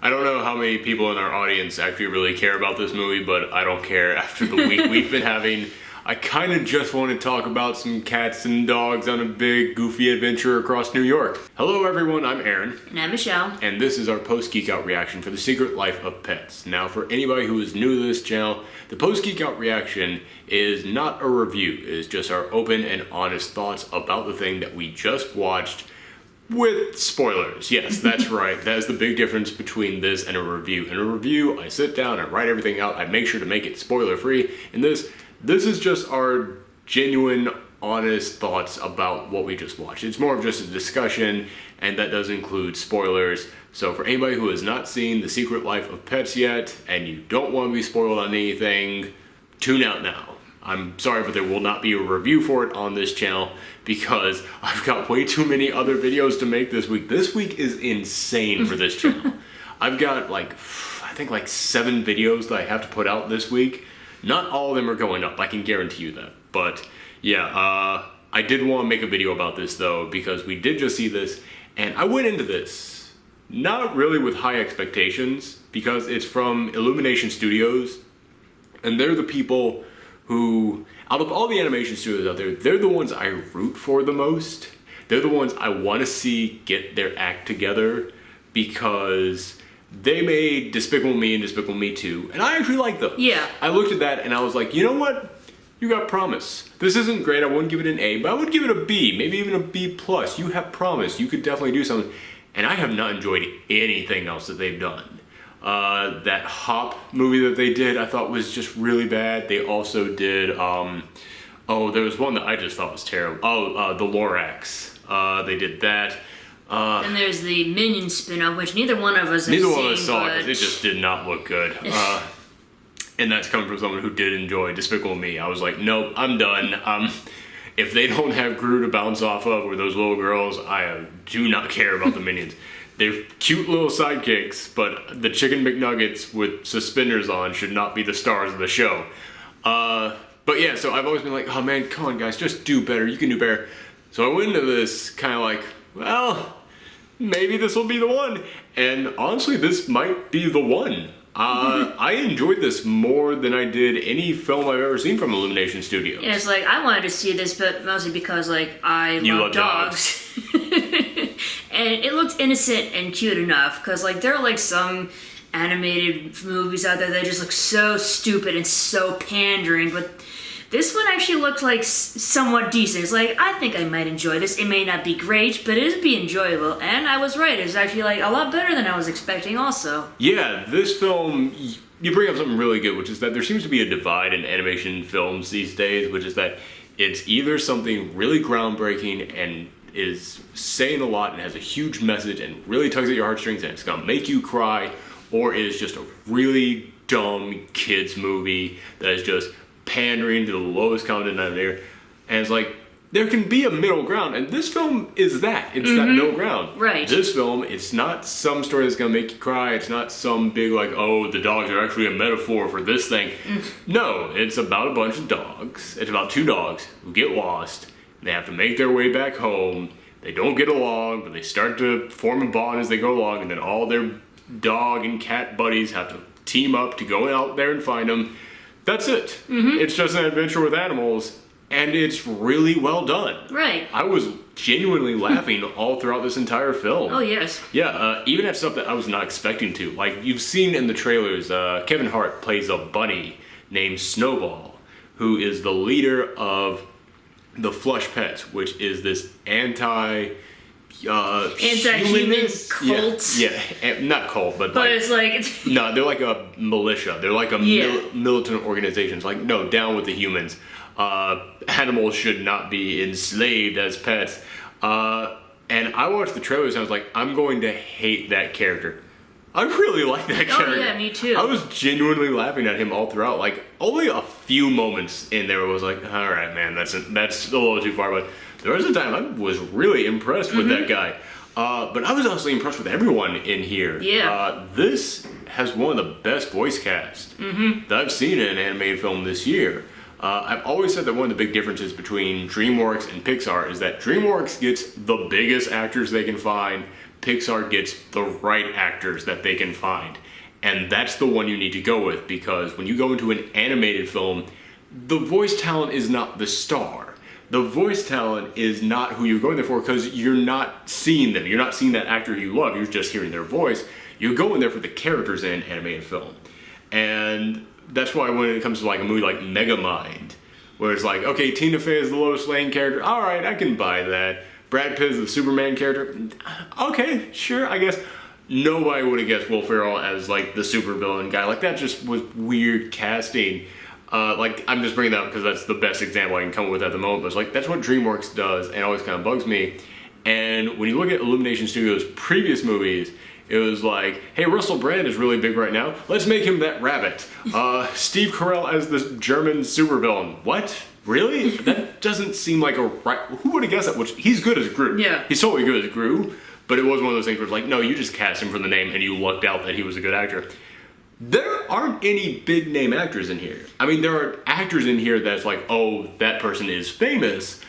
I don't know how many people in our audience actually really care about this movie, but I don't care after the week we've been having. I kind of just want to talk about some cats and dogs on a big, goofy adventure across New York. Hello everyone, I'm Aaron. And I'm Michelle. And this is our post-Geekout reaction for The Secret Life of Pets. Now, for anybody who is new to this channel, the post-Geekout reaction is not a review. It is just our open and honest thoughts about the thing that we just watched with spoilers. Yes, that's right. That is the big difference between this and a review. In a review, I sit down, I write everything out, I make sure to make it spoiler-free. In this is just our genuine, honest thoughts about what we just watched. It's more of just a discussion, and that does include spoilers. So for anybody who has not seen The Secret Life of Pets yet, and you don't want to be spoiled on anything, tune out now. I'm sorry, but there will not be a review for it on this channel because I've got way too many other videos to make this week. This week is insane for this channel. I've got I think 7 videos that I have to put out this week. Not all of them are going up, I can guarantee you that. But yeah, I did want to make a video about this though because we did just see this, and I went into this not really with high expectations because it's from Illumination Studios, and they're the people who, out of all the animation studios out there, they're the ones I root for the most. They're the ones I want to see get their act together because they made Despicable Me and Despicable Me 2, and I actually like those. Yeah. I looked at that and I was like, you know what? You got promise. This isn't great, I wouldn't give it an A, but I would give it a B, maybe even a B+. You have promise, you could definitely do something. And I have not enjoyed anything else that they've done. That Hop movie that they did, I thought was just really bad. They also did, there was one that I just thought was terrible. The Lorax. They did that. And there's the Minions spin-off, which neither one of us have seen. Neither one of us saw it. It just did not look good. And that's coming from someone who did enjoy Despicable Me. I was like, nope, I'm done. If they don't have Gru to bounce off of or those little girls, I do not care about the Minions. They're cute little sidekicks, but the Chicken McNuggets with suspenders on should not be the stars of the show. But yeah, so I've always been like, oh man, come on guys, just do better, you can do better. So I went into this kind of like, well, maybe this will be the one. And honestly, this might be the one. I enjoyed this more than I did any film I've ever seen from Illumination Studios. Yeah, it's like, I wanted to see this, but mostly because, I love dogs. And it looked innocent and cute enough, because, there are, some animated movies out there that just look so stupid and so pandering, but this one actually looked somewhat decent. It's I think I might enjoy this. It may not be great, but it'd be enjoyable. And I was right. It's actually a lot better than I was expecting also. Yeah, this film, you bring up something really good, which is that there seems to be a divide in animation films these days, which is that it's either something really groundbreaking and is saying a lot and has a huge message and really tugs at your heartstrings and it's gonna make you cry, or it is just a really dumb kids movie that is just pandering to the lowest common denominator. And it's there can be a middle ground, and this film is that. It's that middle ground. Right. This film, it's not some story that's gonna make you cry. It's not some big oh, the dogs are actually a metaphor for this thing. No, it's about a bunch of dogs. It's about 2 dogs who get lost. They have to make their way back home. They don't get along, but they start to form a bond as they go along, and then all their dog and cat buddies have to team up to go out there and find them. That's it. It's just an adventure with animals, and it's really well done. Right. I was genuinely laughing all throughout this entire film. Oh, yes. Yeah, even at stuff that I was not expecting to. You've seen in the trailers, Kevin Hart plays a bunny named Snowball, who is the leader of the Flush Pets, which is this anti-human cult. Yeah, not cult, but it's no, they're like a militia. They're like a militant organization. It's no, down with the humans. Animals should not be enslaved as pets. And I watched the trailers and I was like, I'm going to hate that character. I really like that character. Oh yeah, me too. I was genuinely laughing at him all throughout. Only a few moments in there was all right, man, that's a little too far. But the rest of the time, I was really impressed with that guy. But I was honestly impressed with everyone in here. Yeah. This has one of the best voice casts that I've seen in an animated film this year. I've always said that one of the big differences between DreamWorks and Pixar is that DreamWorks gets the biggest actors they can find, Pixar gets the right actors that they can find. And that's the one you need to go with, because when you go into an animated film, the voice talent is not the star. The voice talent is not who you're going there for, because you're not seeing them. You're not seeing that actor you love. You're just hearing their voice. You're going there for the characters in animated film. And that's why when it comes to like a movie like Megamind, where it's like, okay, Tina Fey is the Lois Lane character. All right, I can buy that. Brad Pitt is the Superman character. Okay, sure, I guess. Nobody would have guessed Will Ferrell as like the supervillain guy. Like that just was weird casting. Like I'm just bringing that up because that's the best example I can come up with at the moment. But it's like that's what DreamWorks does, and it always kind of bugs me. And when you look at Illumination Studios' previous movies, it was like, hey, Russell Brand is really big right now. Let's make him that rabbit. Steve Carell as the German supervillain. What? Really? That doesn't seem like a right. Who would have guessed that? Which he's good as Groot. Yeah. He's totally good as Groot. But it was one of those things where it's like, no, you just cast him for the name and you lucked out that he was a good actor. There aren't any big name actors in here. I mean, there are actors in here that's like, oh, that person is famous,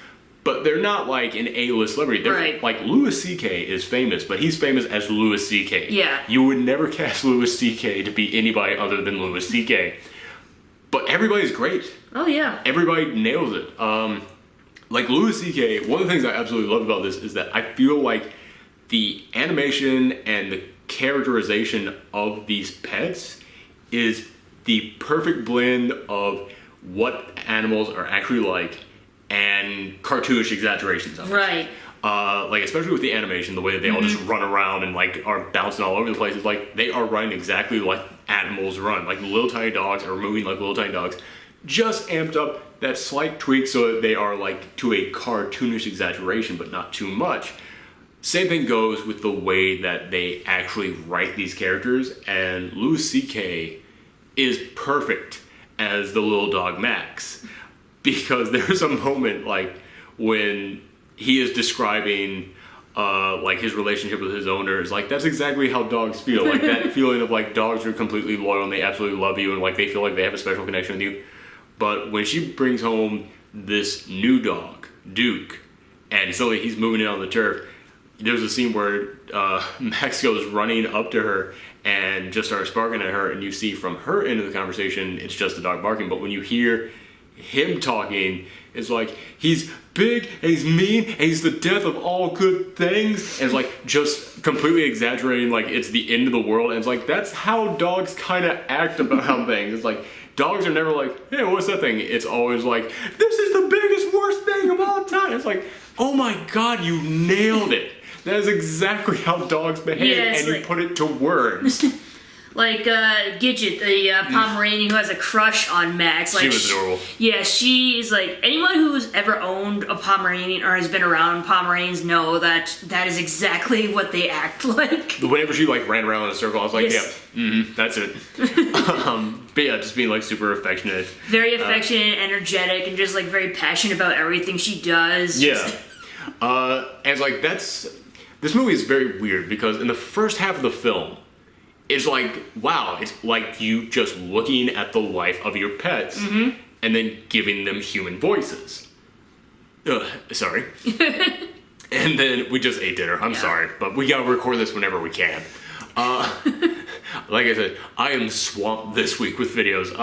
but they're not like an A-list celebrity. They're right. Like Louis C.K. is famous, but he's famous as Louis C.K. Yeah. You would never cast Louis C.K. to be anybody other than Louis C.K. But everybody's great. Oh, yeah. Everybody nails it. Like Louis C.K., one of the things I absolutely love about this is that I feel like the animation and the characterization of these pets is the perfect blend of what animals are actually like and cartoonish exaggerations of it. Right. Like especially with the animation, the way that they all just run around and like are bouncing all over the place. It's like they are running exactly like animals run. Like little tiny dogs are moving like little tiny dogs. Just amped up that slight tweak so that they are like to a cartoonish exaggeration, but not too much. Same thing goes with the way that they actually write these characters, and Louis C.K. is perfect as the little dog Max, because there's a moment like when he is describing like his relationship with his owners. Like that's exactly how dogs feel. Like that feeling of like dogs are completely loyal and they absolutely love you and like they feel like they have a special connection with you. But when she brings home this new dog, Duke, and suddenly he's moving in on the turf, there's a scene where Max goes running up to her and just starts barking at her, and you see from her end of the conversation, it's just the dog barking. But when you hear him talking, it's like he's big and he's mean and he's the death of all good things, and it's like just completely exaggerating like it's the end of the world. And it's like that's how dogs kind of act about things. It's like dogs are never like, hey, what's that thing? It's always like, this is the biggest worst thing of all time. It's like, oh my god, you nailed it. That is exactly how dogs behave, and you put it to words. Like Gidget, the Pomeranian who has a crush on Max. Like, she was adorable. Yeah, she is like, anyone who's ever owned a Pomeranian or has been around Pomeranians know that that is exactly what they act like. Whenever she like ran around in a circle, I was like, yes. Yeah, that's it. But yeah, just being like super affectionate. Very affectionate, energetic, and just like very passionate about everything she does. Yeah. And it's like, this movie is very weird because in the first half of the film, it's like, wow, it's like you just looking at the life of your pets and then giving them human voices. Sorry. And then we just ate dinner. I'm sorry, but we gotta record this whenever we can. Like I said, I am swamped this week with videos.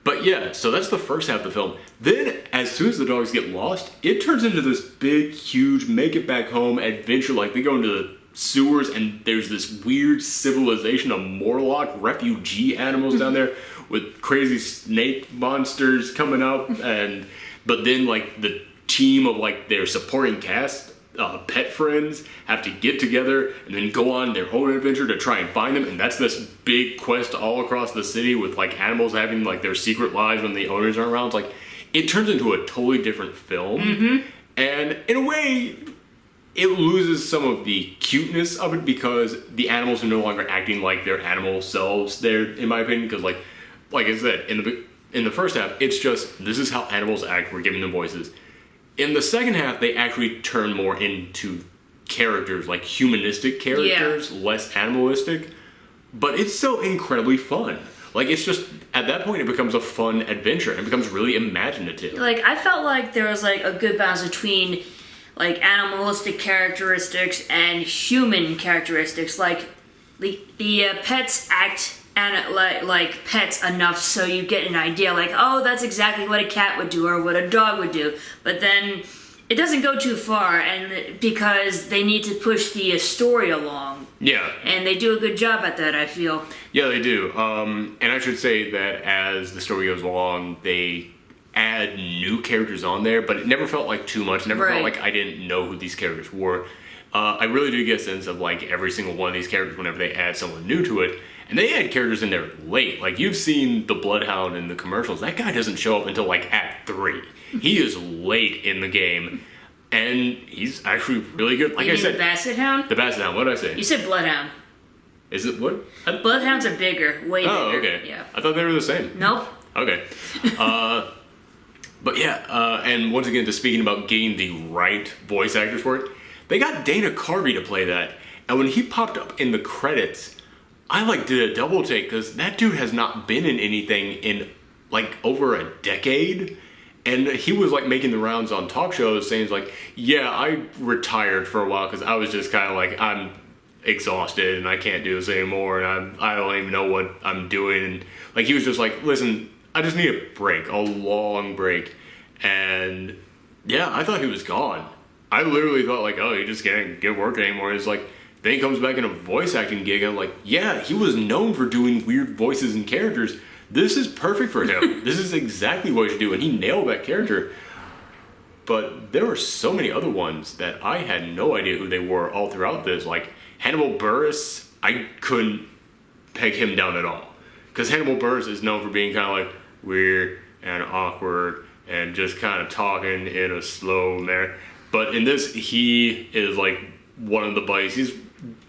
But yeah, so that's the first half of the film. Then, as soon as the dogs get lost, it turns into this big, huge, make it back home adventure. Like, they go into the sewers, and there's this weird civilization of Morlock refugee animals down there with crazy snake monsters coming up. But then, like, the team of, like, their supporting cast, pet friends, have to get together and then go on their whole adventure to try and find them. And that's this big quest all across the city with, like, animals having, like, their secret lives when the owners aren't around. It's like, it turns into a totally different film. And in a way, it loses some of the cuteness of it because the animals are no longer acting like their animal selves there, in my opinion. Because like I said, in the first half, it's just, this is how animals act, we're giving them voices. In the second half, they actually turn more into characters, like humanistic characters, less animalistic. But it's so incredibly fun. Like, it's just, at that point, it becomes a fun adventure and it becomes really imaginative. Like, I felt like there was, like, a good balance between, like animalistic characteristics and human characteristics. Like the pets act like pets enough so you get an idea like, oh, that's exactly what a cat would do or what a dog would do. But then it doesn't go too far, and because they need to push the story along. Yeah. And they do a good job at that, I feel. Yeah, they do. And I should say that as the story goes along, they add new characters on there, but it never felt like too much. It never felt like I didn't know who these characters were. I really do get a sense of like every single one of these characters whenever they add someone new to it. And they add characters in there late. Like, you've seen the Bloodhound in the commercials. That guy doesn't show up until like Act 3. He is late in the game. And he's actually really good. Like I said, the Basset Hound? The Basset Hound, what did I say? You said Bloodhound. Is it what? Bloodhounds are bigger, way bigger. Oh, okay. Yeah. I thought they were the same. Nope. Okay. But yeah, and once again, just speaking about getting the right voice actors for it, they got Dana Carvey to play that. And when he popped up in the credits, I like did a double take because that dude has not been in anything in like over a decade. And he was like making the rounds on talk shows saying like, yeah, I retired for a while because I was just kind of like, I'm exhausted and I can't do this anymore. And I don't even know what I'm doing. And like, he was just like, listen, I just need a break, a long break. And yeah, I thought he was gone. I literally thought like, oh, he just can't get work anymore. It's like, then he comes back in a voice acting gig. And I'm like, yeah, he was known for doing weird voices and characters. This is perfect for him. This is exactly what he should do. And he nailed that character. But there were so many other ones that I had no idea who they were all throughout this. Like Hannibal Buress, I couldn't peg him down at all. Because Hannibal Buress is known for being kind of like weird and awkward and just kind of talking in a slow manner. But in this, he is like one of the buddies.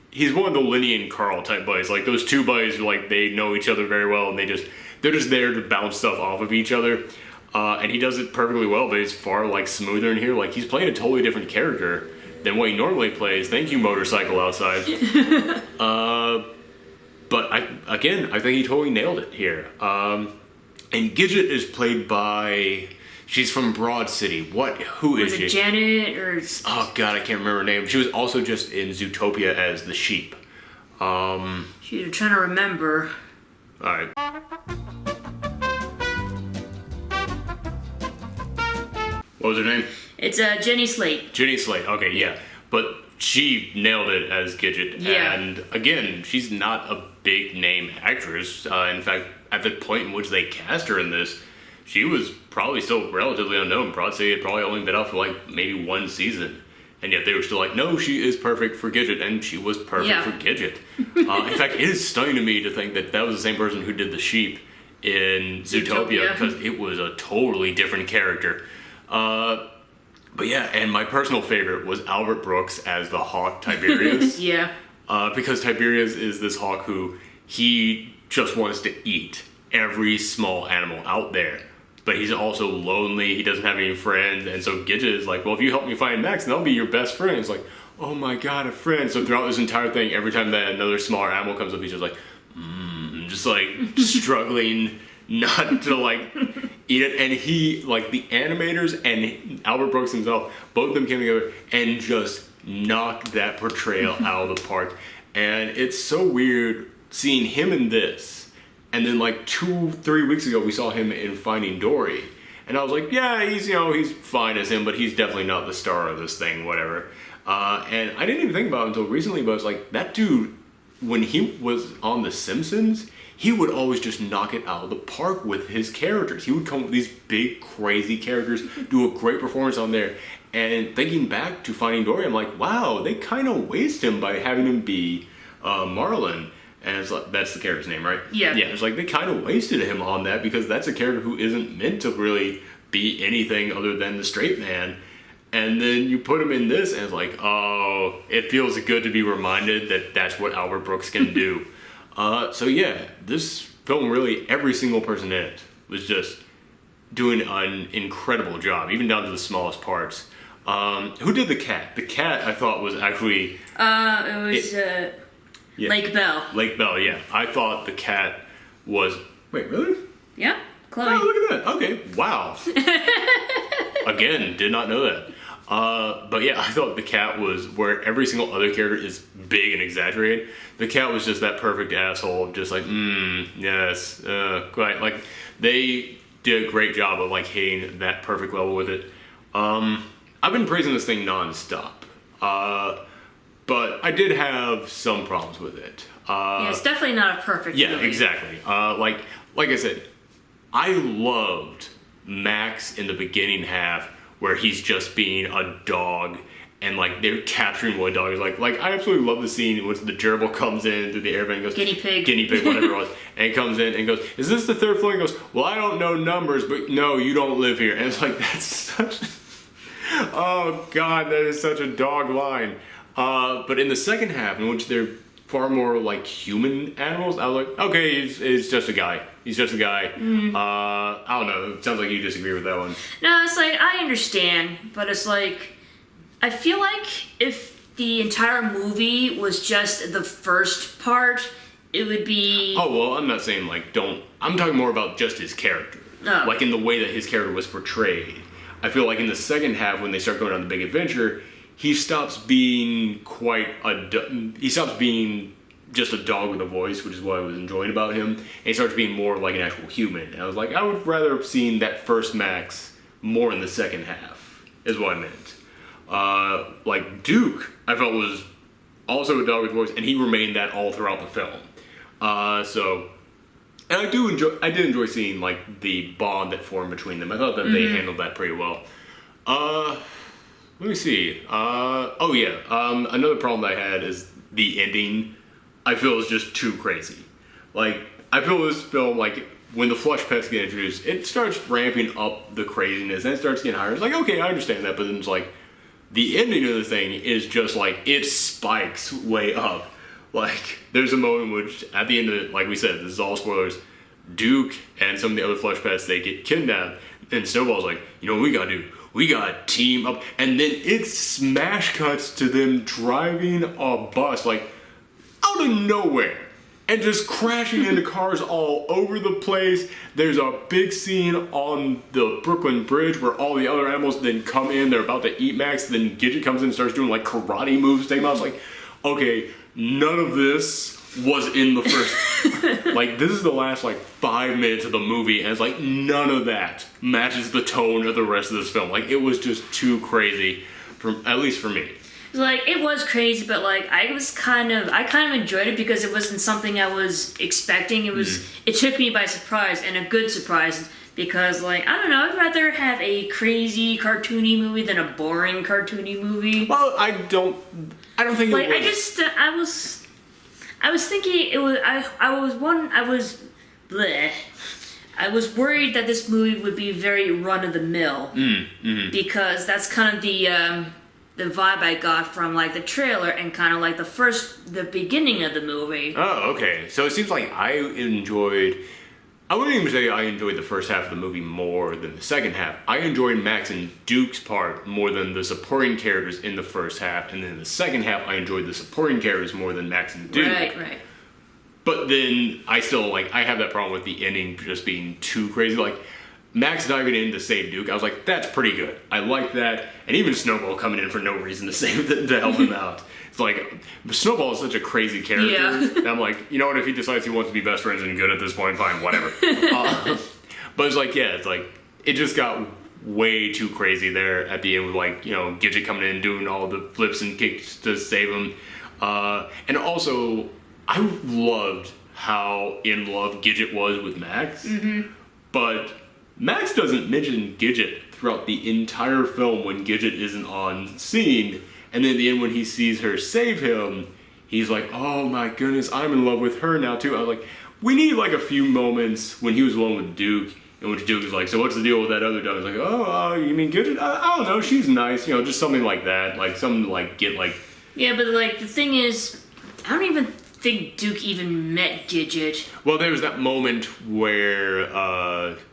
He's one of the Lenny and Carl type buddies. Like those two buddies, like they know each other very well, and they're just there to bounce stuff off of each other. And he does it perfectly well, but it's far like smoother in here. Like he's playing a totally different character than what he normally plays. Thank you, motorcycle outside. But I think he totally nailed it here. And Gidget is played by. She's from Broad City. Who is she? Was it Janet or? Oh God, I can't remember her name. She was also just in Zootopia as the sheep. Shoot, I'm trying to remember. All right. What was her name? It's Jenny Slate. Jenny Slate. Okay, yeah. But she nailed it as Gidget. Yeah. And again, she's not a big name actress. In fact, at the point in which they cast her in this, she was probably still relatively unknown. Broad City had probably only been out for like maybe one season. And yet they were still like, no, she is perfect for Gidget. And she was perfect for Gidget. In fact, it is stunning to me to think that that was the same person who did the sheep in Zootopia. Because it was a totally different character. But yeah, and my personal favorite was Albert Brooks as the hawk Tiberius. Yeah. Because Tiberius is this hawk who he just wants to eat every small animal out there. But he's also lonely, he doesn't have any friends, and so Gidget is like, well, if you help me find Max, then I'll be your best friend. It's like, oh my god, a friend. So throughout this entire thing, every time that another smaller animal comes up, he's just like, just like struggling not to like eat it. And he, like the animators and Albert Brooks himself, both of them came together and just knocked that portrayal out of the park. And it's so weird seeing him in this. And then like 2-3 weeks ago, we saw him in Finding Dory. And I was like, yeah, he's fine as him, but he's definitely not the star of this thing, whatever. And I didn't even think about it until recently, but I was like, that dude, when he was on The Simpsons, he would always just knock it out of the park with his characters. He would come with these big, crazy characters, do a great performance on there. And thinking back to Finding Dory, I'm like, wow, they kind of waste him by having him be Marlin. And it's like, that's the character's name, right? Yeah. Yeah, it's like they kind of wasted him on that because that's a character who isn't meant to really be anything other than the straight man. And then you put him in this and it's like, oh, it feels good to be reminded that that's what Albert Brooks can do. So yeah, this film really, every single person in it was just doing an incredible job, even down to the smallest parts. Who did the cat? The cat I thought was actually... Yeah. Lake Bell. Lake Bell, yeah. I thought the cat was... Wait, really? Yeah, Chloe. Oh, look at that. Okay, wow. Again, did not know that. But yeah, I thought the cat was where every single other character is big and exaggerated. The cat was just that perfect asshole, just like, yes, quite. Like, they did a great job of like hitting that perfect level with it. I've been praising this thing nonstop. But I did have some problems with it. Yeah, it's definitely not a perfect Yeah, movie. exactly. Like I said, I loved Max in the beginning half where he's just being a dog and like they're capturing one dog. Like I absolutely love the scene when the gerbil comes in through the air vent and goes, Guinea pig, whatever it was, and he comes in and goes, is this the third floor? And he goes, well, I don't know numbers, but no, you don't live here. And it's like, that's such, oh God, that is such a dog line. But in the second half, in which they're far more like human animals, I was like, okay, he's just a guy. He's just a guy. I don't know. It sounds like you disagree with that one. No, it's like, I understand, but it's like, I feel like if the entire movie was just the first part, it would be... Oh, well, I'm not saying like don't... I'm talking more about just his character. Oh. Like in the way that his character was portrayed. I feel like in the second half, when they start going on the big adventure, he stops being he stops being just a dog with a voice, which is what I was enjoying about him, and he starts being more like an actual human. And I was like, I would rather have seen that first Max more in the second half, is what I meant. Like Duke, I felt was also a dog with a voice, and he remained that all throughout the film. And I did enjoy seeing like the bond that formed between them. I thought that they handled that pretty well. Let me see. Another problem that I had is the ending. I feel is just too crazy. Like, I feel this film, like, when the flush pets get introduced, it starts ramping up the craziness, and it starts getting higher. It's like, okay, I understand that, but then it's like, the ending of the thing is just like, it spikes way up. Like, there's a moment which, at the end of it, like we said, this is all spoilers, Duke and some of the other flush pets, they get kidnapped, and Snowball's like, you know what we gotta do? We gotta team up. And then it smash cuts to them driving a bus, like, out of nowhere. And just crashing into cars all over the place. There's a big scene on the Brooklyn Bridge where all the other animals then come in, they're about to eat Max, then Gidget comes in and starts doing, like, karate moves. I was like, okay, none of this was in the first... like, this is the last, like, 5 minutes of the movie, and it's like, none of that matches the tone of the rest of this film. Like, it was just too crazy, at least for me. Like, it was crazy, but like, I kind of enjoyed it because it wasn't something I was expecting. It took me by surprise, and a good surprise, because like, I don't know, I'd rather have a crazy cartoony movie than a boring cartoony movie. Well, I don't think like, it was... I was thinking it was, I was worried that this movie would be very run-of-the-mill, because that's kind of the vibe I got from like the trailer and kind of like the beginning of the movie. Oh, okay. So it seems like I wouldn't even say I enjoyed the first half of the movie more than the second half. I enjoyed Max and Duke's part more than the supporting characters in the first half, and then in the second half I enjoyed the supporting characters more than Max and Duke. Right. But then I still I have that problem with the ending just being too crazy. Like, Max diving in to save Duke, I was like, that's pretty good. I like that. And even Snowball coming in for no reason to help him out. It's like, Snowball is such a crazy character. Yeah. And I'm like, you know what, if he decides he wants to be best friends and good at this point, fine, whatever. But it's like, yeah, it's like, it just got way too crazy there at the end with like, you know, Gidget coming in and doing all the flips and kicks to save him. And also, I loved how in love Gidget was with Max. But Max doesn't mention Gidget throughout the entire film when Gidget isn't on scene, and then at the end when he sees her save him, he's like, oh my goodness, I'm in love with her now too. I was like, we need like a few moments when he was alone with Duke, in which Duke is like, so what's the deal with that other dog? He's like, oh, you mean Gidget? I don't know, she's nice, you know, just something like that, like something to like get like... Yeah, but like, the thing is, I don't even think Duke even met Gidget. Well, there was that moment where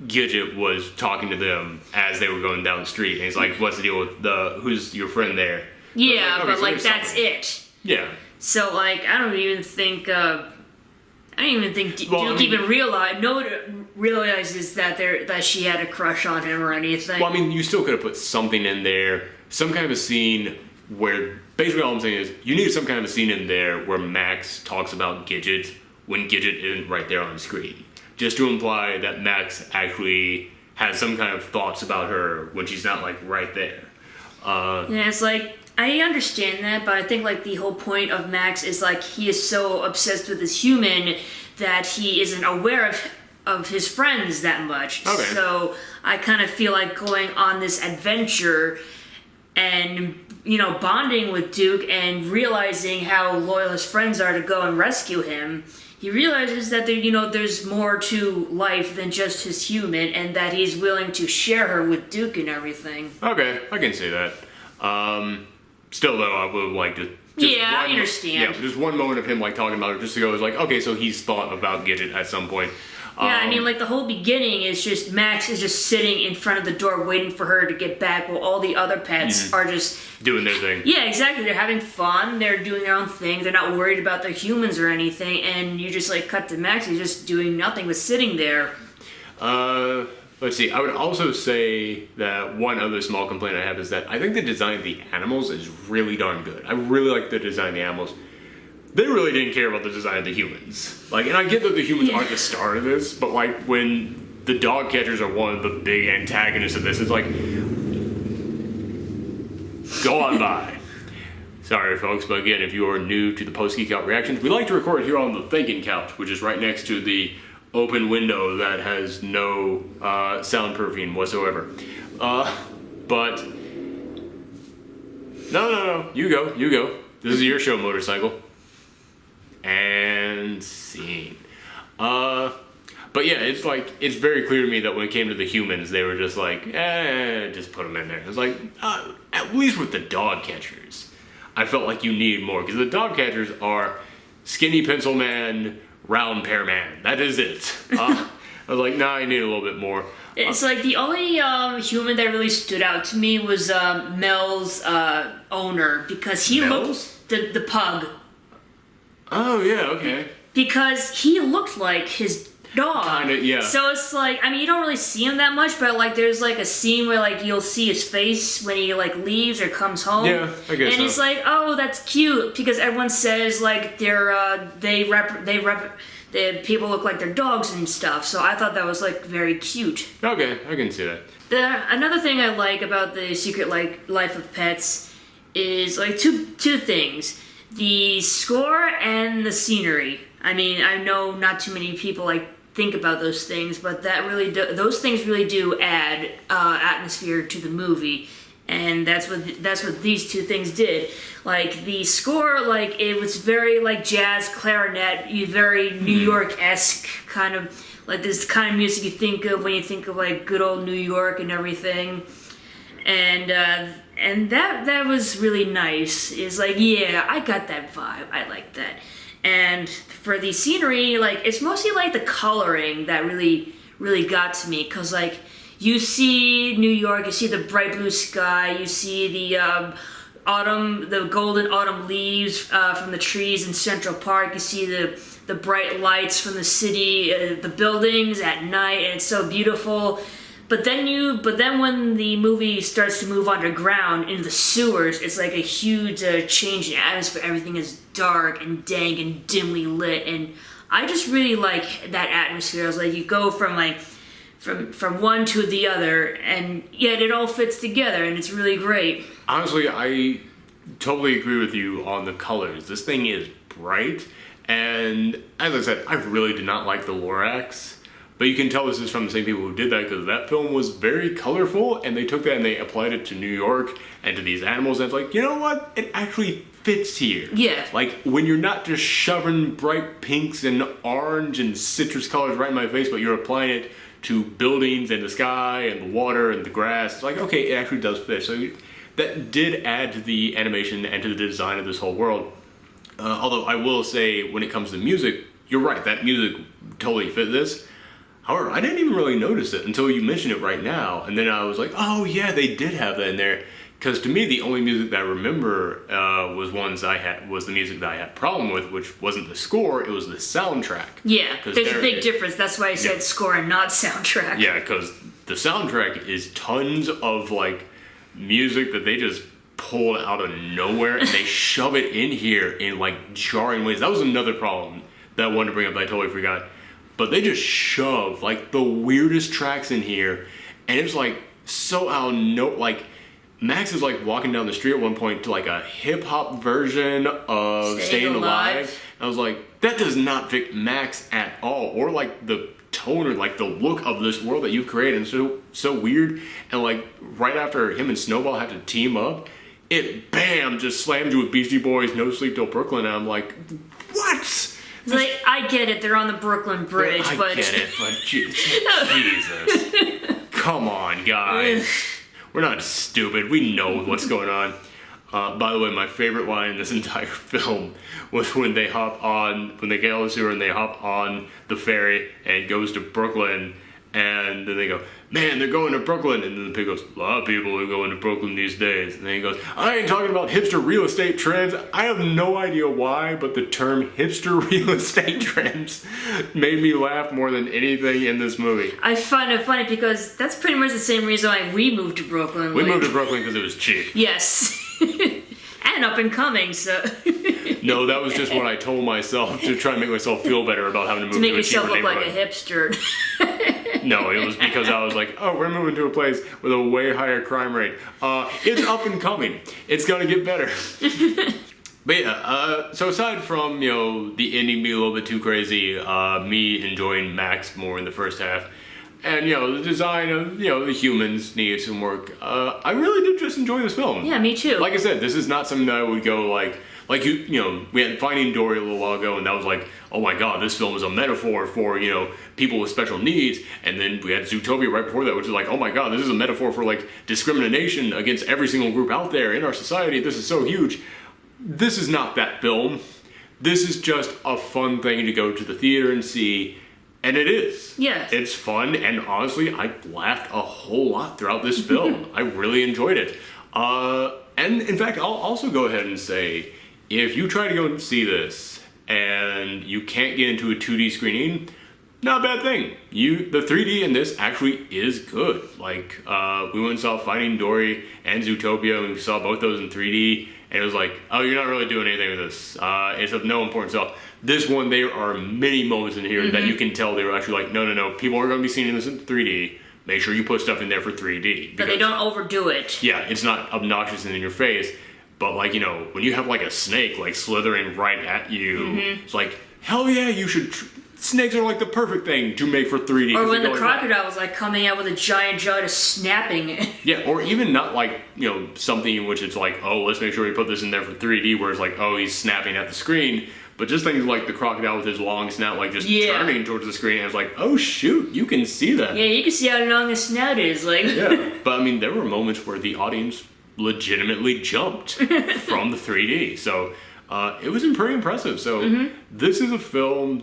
Gidget was talking to them as they were going down the street, and he's like, what's the deal with who's your friend there? Yeah, like, okay, but so like, that's something. it. Yeah. So like, I don't even think Duke even realizes that she had a crush on him or anything. Well, I mean, you still could have put something in there some kind of a scene where basically all I'm saying is you need some kind of a scene in there where Max talks about Gidget when Gidget isn't right there on screen, just to imply that Max actually has some kind of thoughts about her when she's not like right there. Yeah, it's like I understand that, but I think like the whole point of Max is like he is so obsessed with this human that he isn't aware of his friends that much. Okay. So I kind of feel like going on this adventure and bonding with Duke and realizing how loyal his friends are to go and rescue him. He realizes that there's more to life than just his human, and that he's willing to share her with Duke and everything. Okay, I can see that. Still though, I would like to. I understand. Yeah, just one moment of him like talking about her, just to go, it's like, okay, so he's thought about Gidget at some point. Yeah, I mean, like the whole beginning is just Max is just sitting in front of the door waiting for her to get back, while all the other pets are just doing their thing. Yeah, exactly. They're having fun. They're doing their own thing. They're not worried about their humans or anything. And you just like cut to Max. He's just doing nothing but sitting there. Let's see. I would also say that one other small complaint I have is that I think the design of the animals is really darn good. I really like the design of the animals. They really didn't care about the design of the humans. Like, and I get that the humans aren't the star of this, but like when the dog catchers are one of the big antagonists of this, it's like, go on by. Sorry, folks, but again, if you are new to the post Geekout reactions, we like to record here on the Thinking Couch, which is right next to the open window that has no soundproofing whatsoever. But no, you go. This is your show, motorcycle. And scene. But yeah, it's very clear to me that when it came to the humans, they were just like, just put them in there. It's like, at least with the dog catchers, I felt like you needed more, because the dog catchers are skinny pencil man, round pear man. That is it. I was like, nah, I need a little bit more. It's like the only human that really stood out to me was Mel's owner, because he looked the pug. Oh yeah, okay. Because he looked like his dog. Kinda, yeah. So it's like, I mean, you don't really see him that much, but like there's like a scene where like you'll see his face when he like leaves or comes home. Yeah, I guess. And it's like, oh, that's cute, because everyone says like the people look like their dogs and stuff. So I thought that was like very cute. Okay, I can see that. Another thing I like about the Secret Life of Pets is like two things. The score and the scenery. I mean, I know not too many people like think about those things, but those things really do add atmosphere to the movie, and that's what these two things did. Like the score, like it was very like jazz clarinet, very New York-esque kind of like this kind of music you think of when you think of like good old New York and everything, and that was really nice. It's like, yeah, I got that vibe. I like that. And for the scenery, like it's mostly like the coloring that really, really got to me. Cause like you see New York, you see the bright blue sky, you see the golden autumn leaves from the trees in Central Park. You see the bright lights from the city, the buildings at night, and it's so beautiful. But then when the movie starts to move underground into the sewers, it's like a huge change in atmosphere. Everything is dark and dank and dimly lit, and I just really like that atmosphere. I was like, you go from one to the other, and yet it all fits together, and it's really great. Honestly, I totally agree with you on the colors. This thing is bright, and as I said, I really did not like the Lorax. But you can tell this is from the same people who did that, because that film was very colorful, and they took that and they applied it to New York and to these animals, and it's like, you know what? It actually fits here. Yeah. Like, when you're not just shoving bright pinks and orange and citrus colors right in my face, but you're applying it to buildings and the sky and the water and the grass, it's like, okay, it actually does fit. So that did add to the animation and to the design of this whole world. Although I will say, when it comes to music, you're right, that music totally fit this. However, I didn't even really notice it until you mentioned it right now, and then I was like, oh yeah, they did have that in there. Because to me, the only music that I remember was the music that I had a problem with, which wasn't the score, it was the soundtrack. Yeah, there's a big difference. That's why I said score and not soundtrack. Yeah, because the soundtrack is tons of like music that they just pulled out of nowhere and they shove it in here in like jarring ways. That was another problem that I wanted to bring up that I totally forgot. But they just shove like the weirdest tracks in here, and it's like so out of no, like Max is like walking down the street at one point to like a hip hop version of Staying Alive. And I was like, that does not fit Max at all, or like the tone or like the look of this world that you've created. And so weird. And like right after him and Snowball have to team up, it bam just slams you with Beastie Boys, No Sleep Till Brooklyn. And I'm like, what? It's like, I get it, they're on the Brooklyn Bridge, I but... get it, but Jesus. Come on, guys. We're not stupid. We know what's going on. By the way, my favorite line in this entire film was when they get out of the sewer and they hop on the ferry and it goes to Brooklyn, and then they go, man, they're going to Brooklyn. And then the pig goes, a lot of people are going to Brooklyn these days. And then he goes, I ain't talking about hipster real estate trends. I have no idea why, but the term hipster real estate trends made me laugh more than anything in this movie. I find it funny because that's pretty much the same reason why we moved to Brooklyn. We moved to Brooklyn because it was cheap. Yes. And up and coming, so... No, that was just what I told myself to try and make myself feel better about having to move to make a cheaper yourself look like neighborhood. a hipster. No, it was because I was like, oh, we're moving to a place with a way higher crime rate. It's up and coming. It's gonna get better. But yeah, so aside from, the ending being a little bit too crazy, me enjoying Max more in the first half, and, the design of, the humans needed some work, I really did just enjoy this film. Yeah, me too. Like I said, this is not something that I would go like we had Finding Dory a little while ago, and that was like, oh my god, this film is a metaphor for, people with special needs. And then we had Zootopia right before that, which is like, oh my god, this is a metaphor for like discrimination against every single group out there in our society. This is so huge. This is not that film. This is just a fun thing to go to the theater and see. And it is. Yeah. It's fun, and honestly, I laughed a whole lot throughout this film. I really enjoyed it. And in fact, I'll also go ahead and say, if you try to go and see this, and you can't get into a 2D screening, not a bad thing. The 3D in this actually is good. Like, we went and saw Finding Dory and Zootopia, and we saw both those in 3D, and it was like, oh, you're not really doing anything with this. It's of no importance at all. This one, there are many moments in here that you can tell they were actually like, no, people are going to be seeing this in 3D. Make sure you put stuff in there for 3D. But they don't overdo it. Yeah, it's not obnoxious and in your face. But like, when you have like a snake like slithering right at you, it's like, hell yeah, you should... Snakes are like the perfect thing to make for 3D. Or when the crocodile was like coming out with a giant jaw just snapping it. Yeah, or even not like, something in which it's like, oh, let's make sure we put this in there for 3D, where it's like, oh, he's snapping at the screen. But just things like the crocodile with his long snout, like just turning towards the screen, and it's like, oh shoot, you can see that. Yeah, you can see how long his snout is, like. Yeah, but I mean, there were moments where the audience legitimately jumped from the 3D, so it was pretty impressive. So this is a film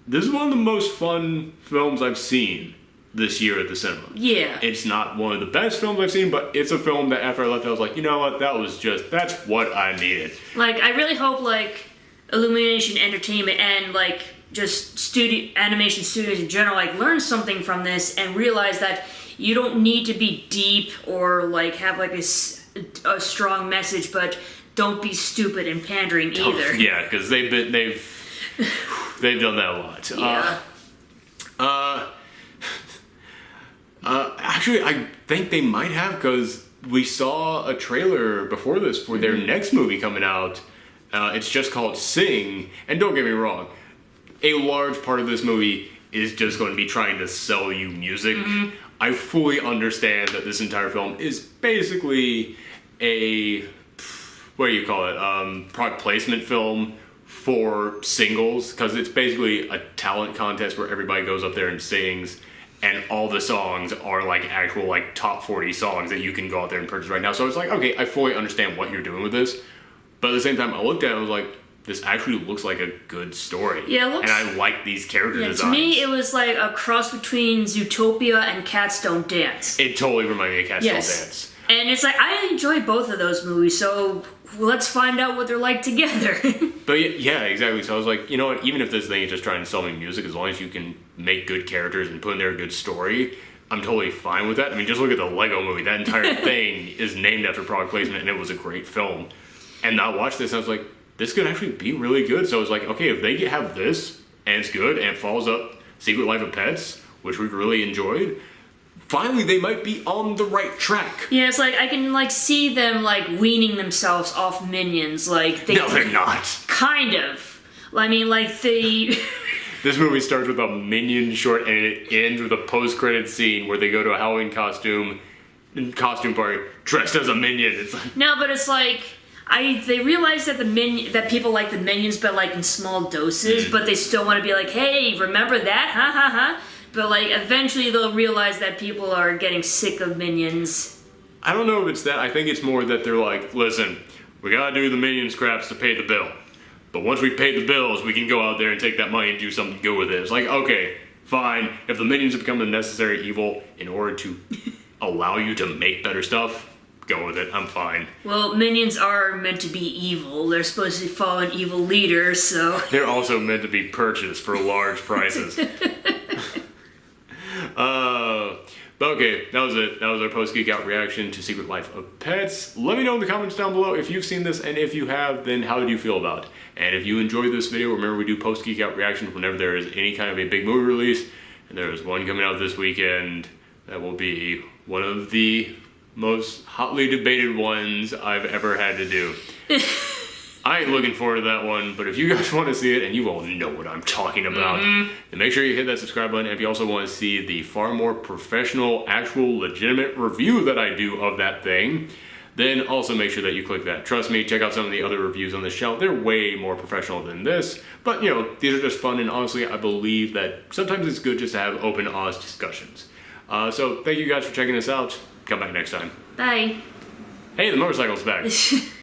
this is one of the most fun films I've seen this year at the cinema. Yeah. It's not one of the best films I've seen, but it's a film that after I left, I was like, you know what, that's what I needed. Like, I really hope, like, Illumination Entertainment and, like, just animation studios in general, like, learn something from this and realize that you don't need to be deep or, like, have, like, a strong message, but don't be stupid and pandering either. Yeah, because they've done that a lot. Yeah. Actually, I think they might have, because we saw a trailer before this for their next movie coming out. It's just called Sing, and don't get me wrong, a large part of this movie is just going to be trying to sell you music. I fully understand that this entire film is basically a, what do you call it, product placement film for singles, because it's basically a talent contest where everybody goes up there and sings, and all the songs are like actual like top 40 songs that you can go out there and purchase right now. So it's like, okay, I fully understand what you're doing with this, but at the same time, I looked at it and I was like, this actually looks like a good story. Yeah, it looks... And I like these character designs. To me, it was like a cross between Zootopia and Cats Don't Dance. It totally reminded me of Cats Don't Dance. And it's like, I enjoyed both of those movies, so let's find out what they're like together. But yeah, exactly. So I was like, you know what, even if this thing is just trying to sell me music, as long as you can make good characters and put in there a good story, I'm totally fine with that. I mean, just look at the Lego movie. That entire thing is named after product placement, and it was a great film. And I watched this, and I was like, this could actually be really good. So I was like, okay, if they have this, and it's good, and it follows up Secret Life of Pets, which we've really enjoyed, finally they might be on the right track. Yeah, it's like, I can, like, see them, like, weaning themselves off Minions. Like, No, they're not. Kind of. I mean, like, they... This movie starts with a Minion short, and it ends with a post-credit scene where they go to a Halloween costume party dressed as a Minion. It's like... No, but it's like... They realize that that people like the Minions, but like in small doses, but they still want to be like, hey, remember that? Ha ha ha. But like eventually they'll realize that people are getting sick of Minions. I don't know if it's that. I think it's more that they're like, listen, we gotta do the Minion scraps to pay the bill. But once we've paid the bills, we can go out there and take that money and do something good with it. It's like, okay, fine. If the Minions have become a necessary evil in order to allow you to make better stuff, go with it. I'm fine. Well, Minions are meant to be evil. They're supposed to follow an evil leader, so... They're also meant to be purchased for large prices. But okay, that was it. That was our post-Geekout reaction to Secret Life of Pets. Let me know in the comments down below if you've seen this, and if you have, then how do you feel about it? And if you enjoyed this video, remember we do post-Geekout reactions whenever there is any kind of a big movie release, and there is one coming out this weekend that will be one of the most hotly debated ones I've ever had to do. I ain't looking forward to that one, but if you guys want to see it, and you all know what I'm talking about, then make sure you hit that subscribe button. And if you also want to see the far more professional, actual, legitimate review that I do of that thing, then also make sure that you click that. Trust me, check out some of the other reviews on this channel. They're way more professional than this, but you know, these are just fun, and honestly, I believe that sometimes it's good just to have open, honest discussions. So thank you guys for checking this out. Come back next time. Bye. Hey, the motorcycle's back.